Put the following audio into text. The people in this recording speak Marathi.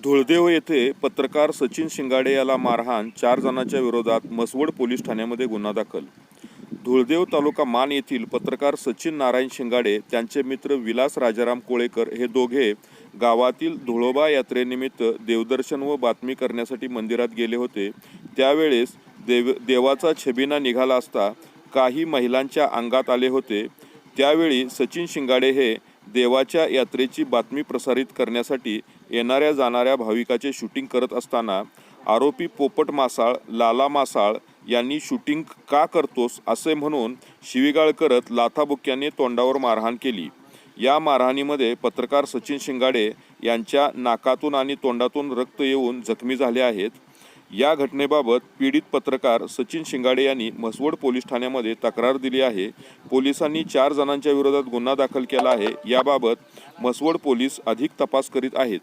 धुळदेव येथे पत्रकार सचिन शिंगाडे याला मारहाण, 4 जणांच्या विरोधात मसवड पोलीस ठाण्यामध्ये गुन्हा दाखल. धुळदेव तालुका मान येथील पत्रकार सचिन नारायण शिंगाडे, त्यांचे मित्र विलास राजाराम कोळेकर हे दोघे गावातील धुळोबा यात्रेनिमित्त देवदर्शन व बातमी करण्यासाठी मंदिरात गेले होते. त्यावेळेस देवाचा छबिना निघाला असता काही महिलांच्या अंगात आले होते. त्यावेळी सचिन शिंगाडे हे देवाच्या यात्रेची बातमी प्रसारित करण्यासाठी येणाऱ्या जाणाऱ्या भाविकाचे शूटिंग करत असताना आरोपी पोपट मासाळ, लाला मासाळ यांनी शूटिंग का करतोस असे म्हणून शिवीगाळ करत लाथाबुक्क्याने तोंडावर मारहाण केली. या मारहाणीमध्ये पत्रकार सचिन शिंगाडे यांच्या नाकातून आणि तोंडातून रक्त येऊन जखमी झाले आहेत. या घटनेबाबत पीडित पत्रकार सचिन शिंगाडे यांनी मसवड पोलीस ठाण्यामध्ये तक्रार दिली आहे. पोलिसांनी 4 जणांच्या विरोधात गुन्हा दाखल केला आहे. याबाबत मसवड पोलीस अधिक तपास करीत आहेत.